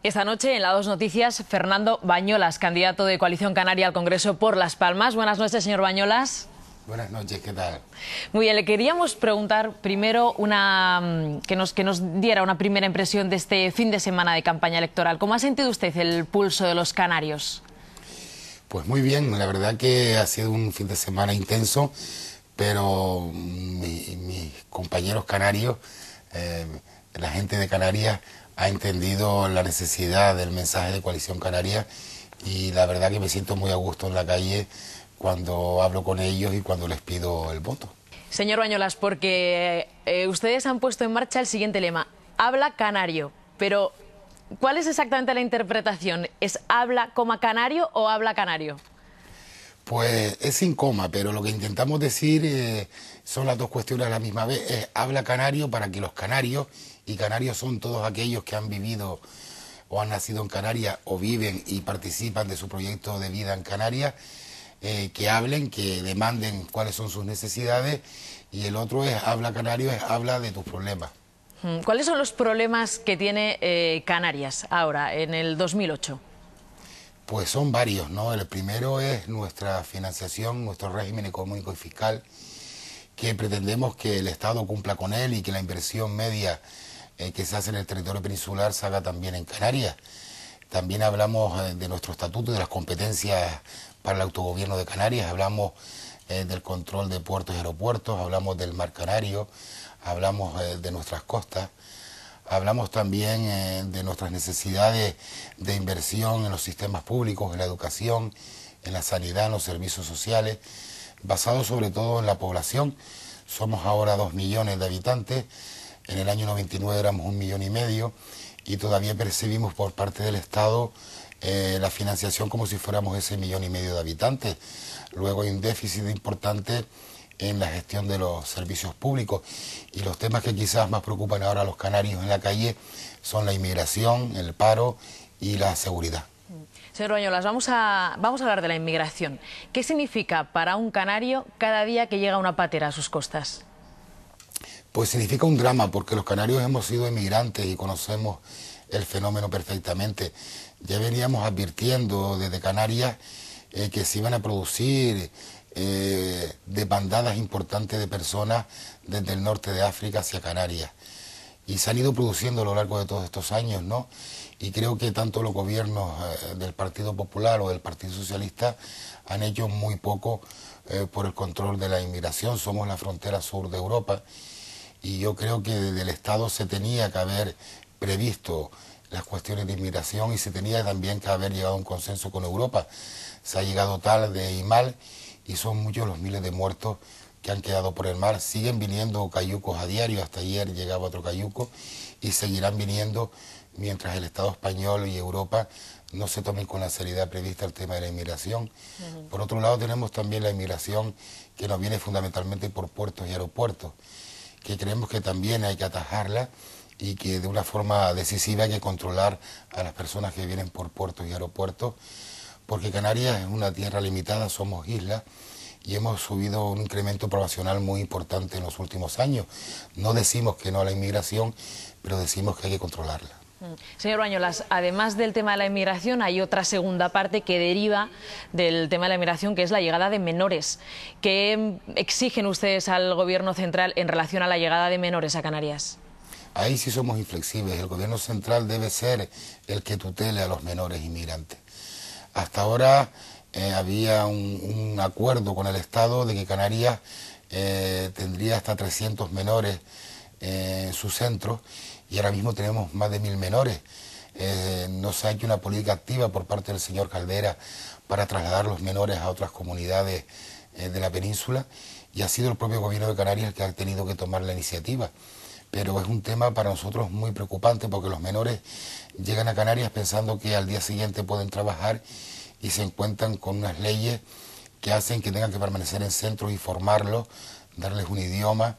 Esta noche en La Dos Noticias, Fernando Bañolas, candidato de Coalición Canaria al Congreso por Las Palmas. Buenas noches, señor Bañolas. Buenas noches, ¿qué tal? Muy bien, le queríamos preguntar primero que nos diera una primera impresión de este fin de semana de campaña electoral. ¿Cómo ha sentido usted el pulso de los canarios? Pues muy bien, la verdad que ha sido un fin de semana intenso, pero mis compañeros canarios, la gente de Canarias ha entendido la necesidad del mensaje de Coalición Canaria y la verdad que me siento muy a gusto en la calle cuando hablo con ellos y cuando les pido el voto. Señor Bañolas, porque ustedes han puesto en marcha el siguiente lema: habla canario, pero ¿cuál es exactamente la interpretación? ¿Es habla coma canario o habla canario? Pues es sin coma, pero lo que intentamos decir son las dos cuestiones a la misma vez. Es habla canario para que los canarios, y canarios son todos aquellos que han vivido o han nacido en Canarias o viven y participan de su proyecto de vida en Canarias, que hablen, que demanden cuáles son sus necesidades, y el otro es habla canario, es habla de tus problemas. ¿Cuáles son los problemas que tiene Canarias ahora, en el 2008? Pues son varios, ¿no? El primero es nuestra financiación, nuestro régimen económico y fiscal, que pretendemos que el Estado cumpla con él y que la inversión media que se hace en el territorio peninsular se haga también en Canarias. También hablamos de nuestro estatuto y de las competencias para el autogobierno de Canarias, hablamos del control de puertos y aeropuertos, hablamos del mar Canario, hablamos de nuestras costas. Hablamos también de nuestras necesidades de inversión en los sistemas públicos, en la educación, en la sanidad, en los servicios sociales, basados sobre todo en la población. Somos ahora 2 millones de habitantes, en el año 99 éramos 1,5 millones y todavía percibimos por parte del Estado la financiación como si fuéramos ese 1,5 millones de habitantes. Luego hay un déficit importante en la gestión de los servicios públicos, y los temas que quizás más preocupan ahora a los canarios en la calle son la inmigración, el paro y la seguridad. Señor Bañolas, vamos a hablar de la inmigración. ¿Qué significa para un canario cada día que llega una patera a sus costas? Pues significa un drama, porque los canarios hemos sido inmigrantes y conocemos el fenómeno perfectamente. Ya veníamos advirtiendo desde Canarias que se iban a producir de bandadas importantes de personas desde el norte de África hacia Canarias, y se han ido produciendo a lo largo de todos estos años, ¿no? Y creo que tanto los gobiernos del Partido Popular o del Partido Socialista han hecho muy poco por el control de la inmigración. Somos la frontera sur de Europa y yo creo que desde el Estado se tenía que haber previsto las cuestiones de inmigración y se tenía también que haber llegado a un consenso con Europa. Se ha llegado tarde y mal, y son muchos los miles de muertos que han quedado por el mar. Siguen viniendo cayucos a diario, hasta ayer llegaba otro cayuco, y seguirán viniendo mientras el Estado español y Europa no se tomen con la seriedad prevista el tema de la inmigración. Por otro lado, tenemos también la inmigración que nos viene fundamentalmente por puertos y aeropuertos, que creemos que también hay que atajarla y que de una forma decisiva hay que controlar a las personas que vienen por puertos y aeropuertos, porque Canarias es una tierra limitada, somos islas, y hemos subido un incremento poblacional muy importante en los últimos años. No decimos que no a la inmigración, pero decimos que hay que controlarla. Señor Bañolas, además del tema de la inmigración, hay otra segunda parte que deriva del tema de la inmigración, que es la llegada de menores. ¿Qué exigen ustedes al Gobierno central en relación a la llegada de menores a Canarias? Ahí sí somos inflexibles. El Gobierno central debe ser el que tutele a los menores inmigrantes. Hasta ahora había un acuerdo con el Estado de que Canarias tendría hasta 300 menores en sus centros, y ahora mismo tenemos más de 1.000 menores. No se ha hecho una política activa por parte del señor Caldera para trasladar los menores a otras comunidades de la península, y ha sido el propio Gobierno de Canarias el que ha tenido que tomar la iniciativa. Pero es un tema para nosotros muy preocupante, porque los menores llegan a Canarias pensando que al día siguiente pueden trabajar y se encuentran con unas leyes que hacen que tengan que permanecer en centros y formarlos, darles un idioma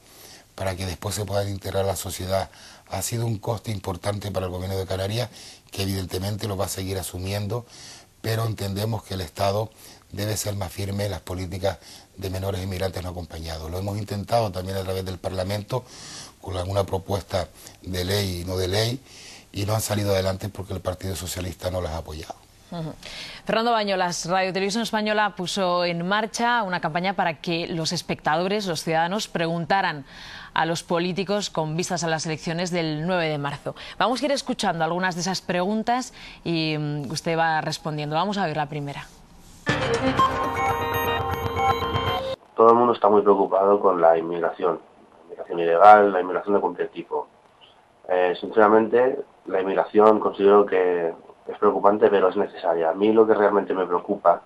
para que después se puedan integrar a la sociedad. Ha sido un coste importante para el Gobierno de Canarias, que evidentemente lo va a seguir asumiendo, pero entendemos que el Estado debe ser más firme en las políticas de menores inmigrantes no acompañados. Lo hemos intentado también a través del Parlamento, con alguna propuesta de ley y no de ley, y no han salido adelante porque el Partido Socialista no las ha apoyado. Fernando Bañolas, Radio Televisión Española puso en marcha una campaña para que los espectadores, los ciudadanos, preguntaran a los políticos con vistas a las elecciones del 9 de marzo. Vamos a ir escuchando algunas de esas preguntas y usted va respondiendo. Vamos a ver la primera. Todo el mundo está muy preocupado con la inmigración ilegal, la inmigración de cualquier tipo. Sinceramente, la inmigración considero que es preocupante, pero es necesaria. A mí lo que realmente me preocupa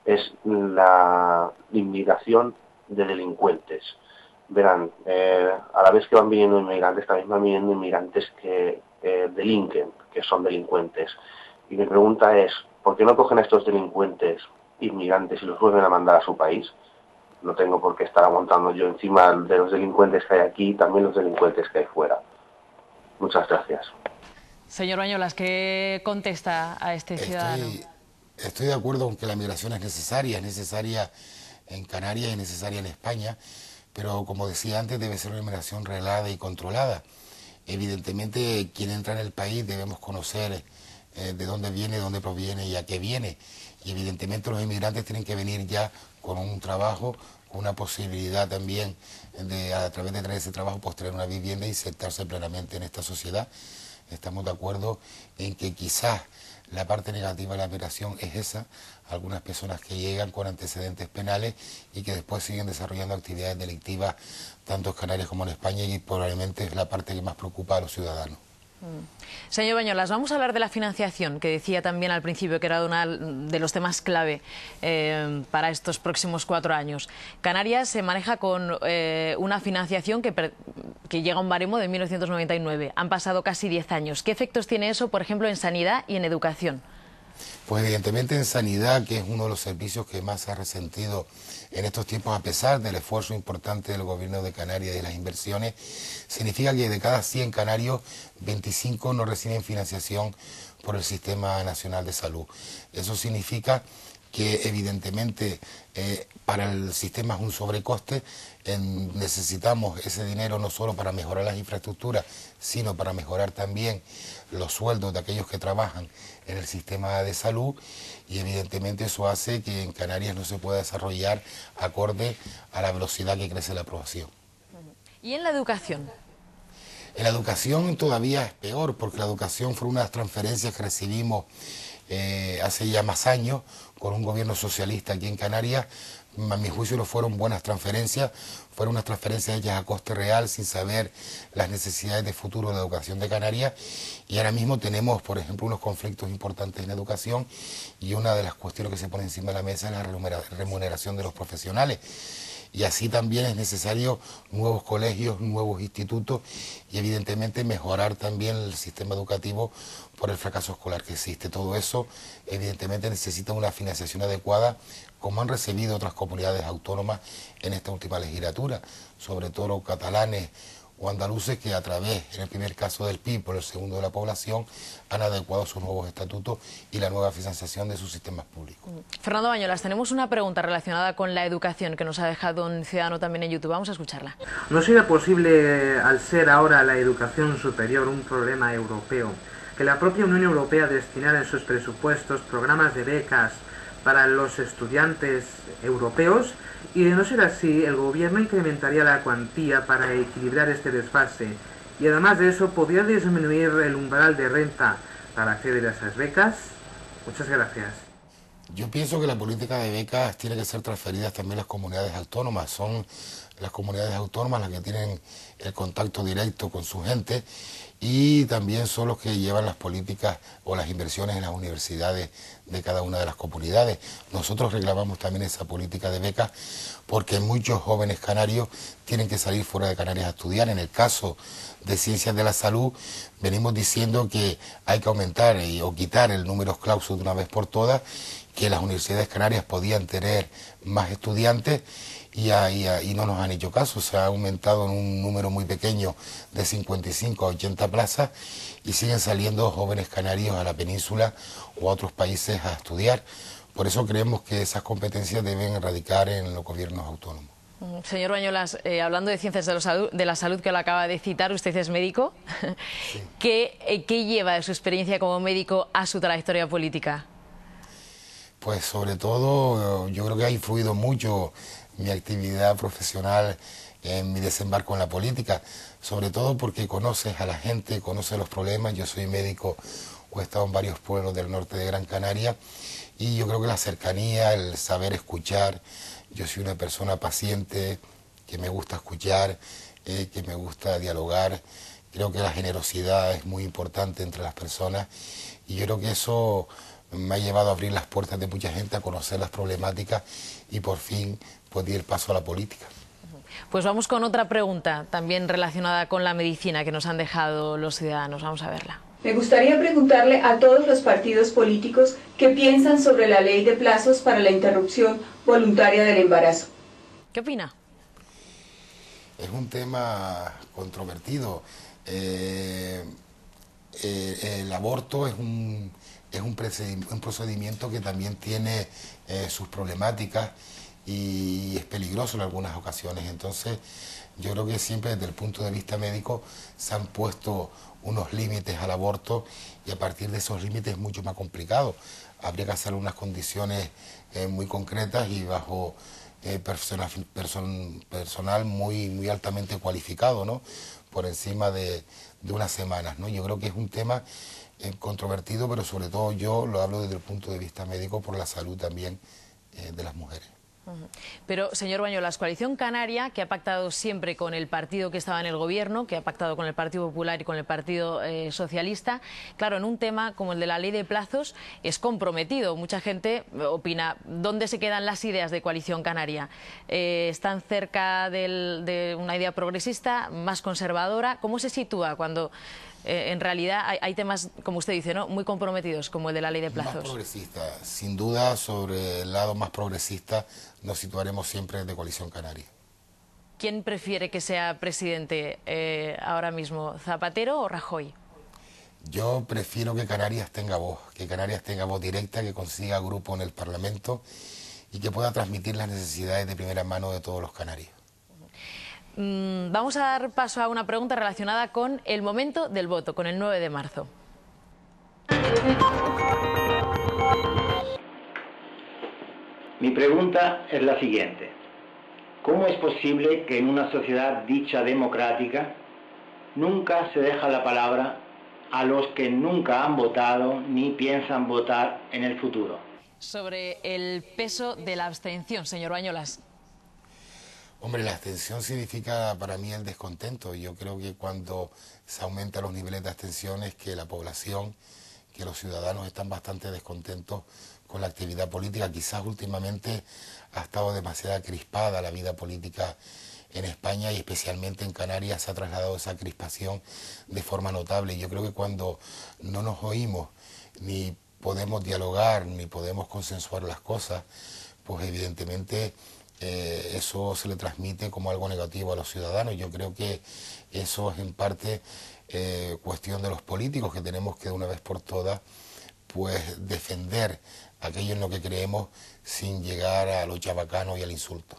es la inmigración de delincuentes. Verán, a la vez que van viniendo inmigrantes, también van viniendo inmigrantes que delinquen, que son delincuentes. Y mi pregunta es, ¿por qué no cogen a estos delincuentes inmigrantes y los vuelven a mandar a su país? No tengo por qué estar aguantando yo encima de los delincuentes que hay aquí, también los delincuentes que hay fuera. Muchas gracias. Señor Bañolas, ¿qué contesta a este ciudadano? Estoy de acuerdo con que la migración es necesaria en Canarias y es necesaria en España, pero como decía antes, debe ser una migración reglada y controlada. Evidentemente, quien entra en el país debemos conocer de dónde viene, dónde proviene y a qué viene. Y evidentemente los inmigrantes tienen que venir ya con un trabajo, con una posibilidad también de, a través de tener ese trabajo, pues tener una vivienda y insertarse plenamente en esta sociedad. Estamos de acuerdo en que quizás la parte negativa de la migración es esa, algunas personas que llegan con antecedentes penales y que después siguen desarrollando actividades delictivas tanto en Canarias como en España, y probablemente es la parte que más preocupa a los ciudadanos. Señor Bañolas, vamos a hablar de la financiación, que decía también al principio que era uno de los temas clave para estos próximos 4 años. Canarias se maneja con una financiación que llega a un baremo de 1999. Han pasado casi 10 años. ¿Qué efectos tiene eso, por ejemplo, en sanidad y en educación? Pues evidentemente en sanidad, que es uno de los servicios que más se ha resentido en estos tiempos, a pesar del esfuerzo importante del gobierno de Canarias y de las inversiones, significa que de cada 100 canarios, 25 no reciben financiación por el Sistema Nacional de Salud. Eso significa que evidentemente para el sistema es un sobrecoste. Necesitamos ese dinero no solo para mejorar las infraestructuras, sino para mejorar también los sueldos de aquellos que trabajan en el sistema de salud, y evidentemente eso hace que en Canarias no se pueda desarrollar acorde a la velocidad que crece la aprobación. ¿Y en la educación? En la educación todavía es peor, porque la educación fue una de las transferencias que recibimos hace ya más años con un gobierno socialista aquí en Canarias. A mi juicio no fueron buenas transferencias, fueron unas transferencias hechas a coste real sin saber las necesidades de futuro de la educación de Canarias, y ahora mismo tenemos, por ejemplo, unos conflictos importantes en educación, y una de las cuestiones que se pone encima de la mesa es la remuneración de los profesionales. Y así también es necesario nuevos colegios, nuevos institutos, y evidentemente mejorar también el sistema educativo por el fracaso escolar que existe. Todo eso evidentemente necesita una financiación adecuada, como han recibido otras comunidades autónomas en esta última legislatura, sobre todo los catalanes o andaluces, que a través, en el primer caso del PIB, por el segundo de la población, han adecuado sus nuevos estatutos y la nueva financiación de sus sistemas públicos. Fernando Bañolas, tenemos una pregunta relacionada con la educación que nos ha dejado un ciudadano también en YouTube. Vamos a escucharla. ¿No sería posible, al ser ahora la educación superior un problema europeo, que la propia Unión Europea destinara en sus presupuestos programas de becas para los estudiantes europeos? Y de no ser así, el gobierno incrementaría la cuantía para equilibrar este desfase, y además de eso, ¿podría disminuir el umbral de renta para acceder a esas becas? Muchas gracias. Yo pienso que la política de becas tiene que ser transferida también a las comunidades autónomas. Son las comunidades autónomas las que tienen el contacto directo con su gente, y también son los que llevan las políticas o las inversiones en las universidades de cada una de las comunidades. Nosotros reclamamos también esa política de becas porque muchos jóvenes canarios tienen que salir fuera de Canarias a estudiar. En el caso de Ciencias de la Salud, venimos diciendo que hay que aumentar o quitar el número clausus de una vez por todas, que las universidades canarias podían tener más estudiantes, y no nos han hecho caso. Se ha aumentado en un número muy pequeño de 55 a 80 plazas, y siguen saliendo jóvenes canarios a la península o a otros países a estudiar. Por eso creemos que esas competencias deben radicar en los gobiernos autónomos. Señor Bañolas, hablando de ciencias de la salud, que lo acaba de citar, usted es médico. Sí. ¿Qué lleva de su experiencia como médico a su trayectoria política? Pues sobre todo yo creo que ha influido mucho mi actividad profesional en mi desembarco en la política, sobre todo porque conoces a la gente, conoces los problemas. Yo soy médico, he estado en varios pueblos del norte de Gran Canaria y yo creo que la cercanía, el saber escuchar, yo soy una persona paciente, que me gusta escuchar, que me gusta dialogar. Creo que la generosidad es muy importante entre las personas y yo creo que eso me ha llevado a abrir las puertas de mucha gente, a conocer las problemáticas y por fin pues di el paso a la política. Pues vamos con otra pregunta, también relacionada con la medicina, que nos han dejado los ciudadanos. Vamos a verla. Me gustaría preguntarle a todos los partidos políticos qué piensan sobre la ley de plazos para la interrupción voluntaria del embarazo. ¿Qué opina? Es un tema controvertido. El aborto es un procedimiento que también tiene sus problemáticas y es peligroso en algunas ocasiones. Entonces, yo creo que siempre desde el punto de vista médico se han puesto unos límites al aborto y a partir de esos límites es mucho más complicado. Habría que hacer unas condiciones muy concretas y bajo personal muy altamente cualificado, ¿no? Por encima de unas semanas, ¿no? Yo creo que es un tema controvertido, pero sobre todo yo lo hablo desde el punto de vista médico por la salud también de las mujeres. Pero, señor Bañolas, Coalición Canaria, que ha pactado siempre con el partido que estaba en el gobierno, que ha pactado con el Partido Popular y con el Partido Socialista, claro, en un tema como el de la ley de plazos es comprometido. Mucha gente opina, ¿dónde se quedan las ideas de Coalición Canaria? ¿Están cerca de una idea progresista, más conservadora? ¿Cómo se sitúa cuando en realidad hay temas, como usted dice, ¿no?, muy comprometidos, como el de la ley de plazos? Más progresista, sin duda, sobre el lado más progresista nos situaremos siempre de Coalición Canaria. ¿Quién prefiere que sea presidente ahora mismo, Zapatero o Rajoy? Yo prefiero que Canarias tenga voz directa, que consiga grupo en el Parlamento y que pueda transmitir las necesidades de primera mano de todos los canarios. Vamos a dar paso a una pregunta relacionada con el momento del voto, con el 9 de marzo. Mi pregunta es la siguiente. ¿Cómo es posible que en una sociedad dicha democrática nunca se deja la palabra a los que nunca han votado ni piensan votar en el futuro? Sobre el peso de la abstención, señor Bañolas. Hombre, la abstención significa para mí el descontento. Yo creo que cuando se aumentan los niveles de abstención es que la población, que los ciudadanos están bastante descontentos con la actividad política. Quizás últimamente ha estado demasiado crispada la vida política en España y especialmente en Canarias se ha trasladado esa crispación de forma notable. Yo creo que cuando no nos oímos, ni podemos dialogar, ni podemos consensuar las cosas, pues evidentemente eso se le transmite como algo negativo a los ciudadanos. Yo creo que eso es en parte cuestión de los políticos, que tenemos que de una vez por todas pues defender aquello en lo que creemos sin llegar a lo chabacano y al insulto.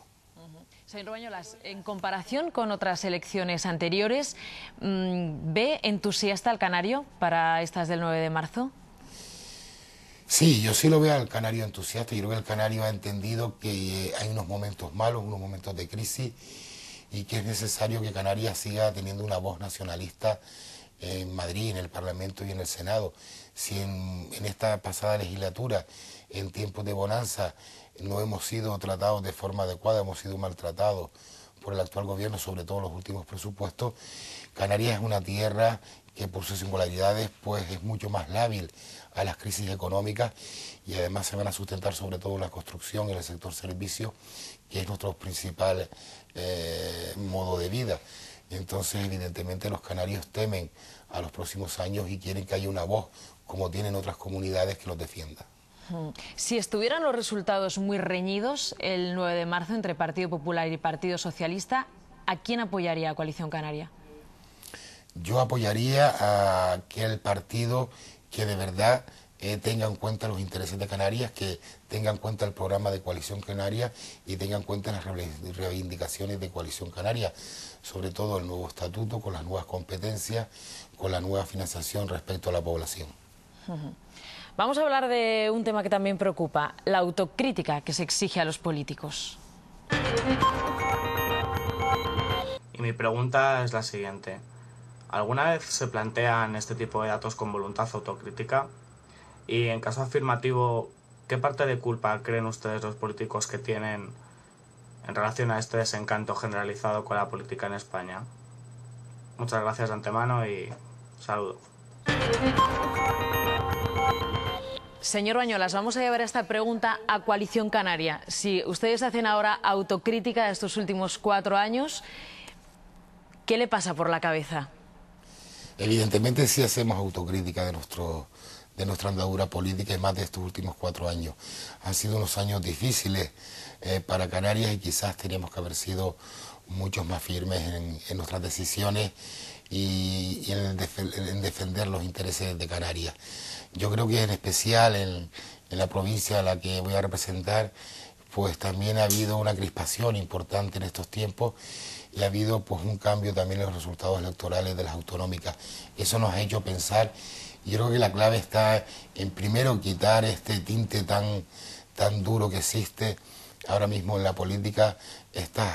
Señor Bañolas, en comparación con otras elecciones anteriores, ¿ve entusiasta al canario para estas del 9 de marzo? Sí, yo sí lo veo al canario entusiasta. Yo creo que el canario ha entendido que hay unos momentos malos, unos momentos de crisis y que es necesario que Canarias siga teniendo una voz nacionalista en Madrid, en el Parlamento y en el Senado. Si en esta pasada legislatura, en tiempos de bonanza, no hemos sido tratados de forma adecuada, hemos sido maltratados por el actual gobierno, sobre todo en los últimos presupuestos, Canarias es una tierra que por sus singularidades pues es mucho más lábil a las crisis económicas y además se van a sustentar sobre todo en la construcción y en el sector servicios, que es nuestro principal modo de vida. Entonces, evidentemente, los canarios temen a los próximos años y quieren que haya una voz, como tienen otras comunidades, que los defienda. Si estuvieran los resultados muy reñidos el 9 de marzo entre Partido Popular y Partido Socialista, ¿a quién apoyaría a Coalición Canaria? Yo apoyaría a aquel partido que de verdad tenga en cuenta los intereses de Canarias, que tenga en cuenta el programa de Coalición Canaria y tenga en cuenta las reivindicaciones de Coalición Canaria, sobre todo el nuevo estatuto, con las nuevas competencias, con la nueva financiación respecto a la población. Vamos a hablar de un tema que también preocupa, la autocrítica que se exige a los políticos. Y mi pregunta es la siguiente. ¿Alguna vez se plantean este tipo de datos con voluntad autocrítica? Y en caso afirmativo, ¿qué parte de culpa creen ustedes los políticos que tienen en relación a este desencanto generalizado con la política en España? Muchas gracias de antemano y saludo. Señor Bañolas, vamos a llevar esta pregunta a Coalición Canaria. Si ustedes hacen ahora autocrítica de estos últimos 4 años, ¿qué le pasa por la cabeza? Evidentemente sí hacemos autocrítica de nuestra andadura política y más de estos últimos 4 años. Han sido unos años difíciles para Canarias y quizás teníamos que haber sido muchos más firmes en nuestras decisiones y en defender los intereses de Canarias. Yo creo que en especial en la provincia a la que voy a representar, pues también ha habido una crispación importante en estos tiempos y ha habido pues un cambio también en los resultados electorales de las autonómicas. Eso nos ha hecho pensar, y yo creo que la clave está en primero quitar este tinte tan duro que existe ahora mismo en la política, esta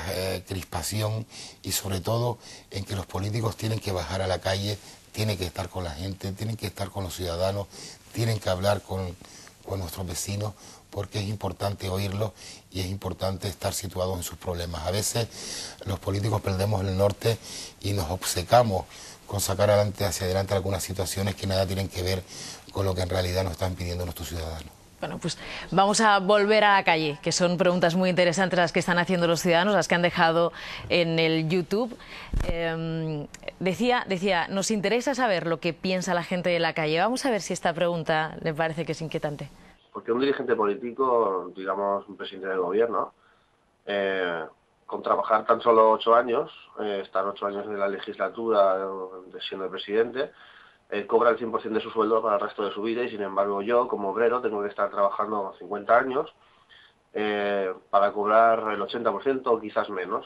crispación, y sobre todo en que los políticos tienen que bajar a la calle, tienen que estar con la gente, tienen que estar con los ciudadanos, tienen que hablar con nuestros vecinos, porque es importante oírlos y es importante estar situados en sus problemas. A veces los políticos perdemos el norte y nos obcecamos con sacar hacia adelante algunas situaciones que nada tienen que ver con lo que en realidad nos están pidiendo nuestros ciudadanos. Bueno, pues vamos a volver a la calle, que son preguntas muy interesantes las que están haciendo los ciudadanos, las que han dejado en el YouTube. Decía, nos interesa saber lo que piensa la gente de la calle. Vamos a ver si esta pregunta le parece que es inquietante. Porque un dirigente político, digamos un presidente del gobierno, con trabajar tan solo 8 años, estar 8 años en la legislatura siendo el presidente, cobra el 100% de su sueldo para el resto de su vida y sin embargo yo, como obrero, tengo que estar trabajando 50 años para cobrar el 80% o quizás menos.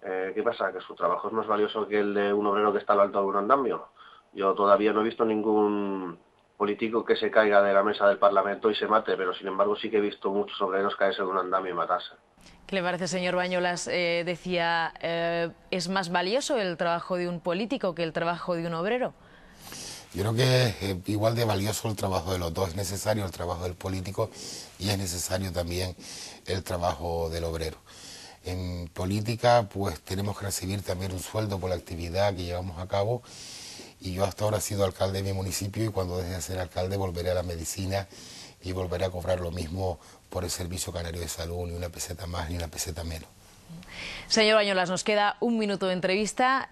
¿Qué pasa? ¿Que su trabajo es más valioso que el de un obrero que está al alto de un andamio? Yo todavía no he visto ningún político que se caiga de la mesa del Parlamento y se mate, pero sin embargo sí que he visto muchos obreros caerse de un andamio y matarse. ¿Qué le parece, señor Bañolas? Decía, ¿es más valioso el trabajo de un político que el trabajo de un obrero? Yo creo que es igual de valioso el trabajo de los dos. Es necesario el trabajo del político y es necesario también el trabajo del obrero. En política, pues tenemos que recibir también un sueldo por la actividad que llevamos a cabo. Y yo hasta ahora he sido alcalde de mi municipio y cuando deje de ser alcalde volveré a la medicina y volveré a cobrar lo mismo por el Servicio Canario de Salud, ni una peseta más ni una peseta menos. Señor Bañolas, nos queda 1 minuto de entrevista,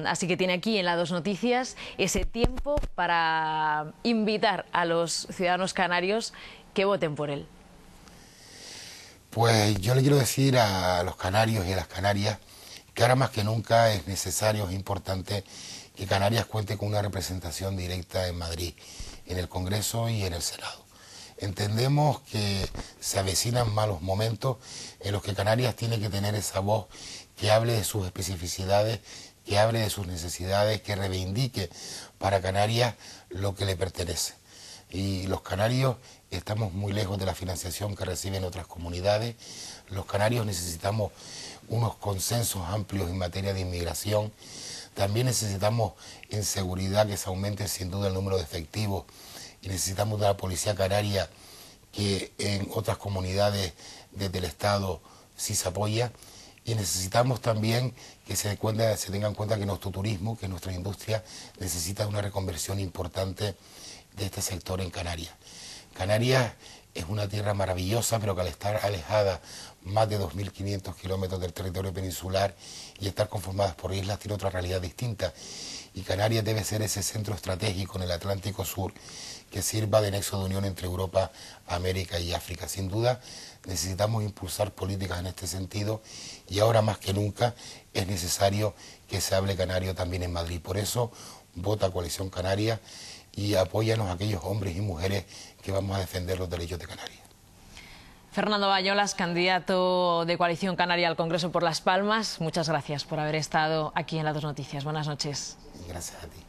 así que tiene aquí en la 2 Noticias ese tiempo para invitar a los ciudadanos canarios que voten por él. Pues yo le quiero decir a los canarios y a las canarias que ahora más que nunca es necesario, es importante que Canarias cuente con una representación directa en Madrid, en el Congreso y en el Senado. Entendemos que se avecinan malos momentos en los que Canarias tiene que tener esa voz que hable de sus especificidades, que hable de sus necesidades, que reivindique para Canarias lo que le pertenece. Y los canarios estamos muy lejos de la financiación que reciben otras comunidades. Los canarios necesitamos unos consensos amplios en materia de inmigración. También necesitamos en seguridad que se aumente sin duda el número de efectivos y necesitamos de la policía canaria que en otras comunidades desde el Estado sí se apoya y necesitamos también que se tenga en cuenta que nuestro turismo, que nuestra industria necesita una reconversión importante de este sector en Canarias. Canarias es una tierra maravillosa, pero que al estar alejada más de 2.500 kilómetros del territorio peninsular y estar conformadas por islas tiene otra realidad distinta. Y Canarias debe ser ese centro estratégico en el Atlántico Sur que sirva de nexo de unión entre Europa, América y África. Sin duda necesitamos impulsar políticas en este sentido y ahora más que nunca es necesario que se hable canario también en Madrid. Por eso vota Coalición Canaria. y apóyanos a aquellos hombres y mujeres que vamos a defender los derechos de Canarias. Fernando Bayolas, candidato de Coalición Canaria al Congreso por Las Palmas, muchas gracias por haber estado aquí en Las Dos Noticias. Buenas noches. Gracias a ti.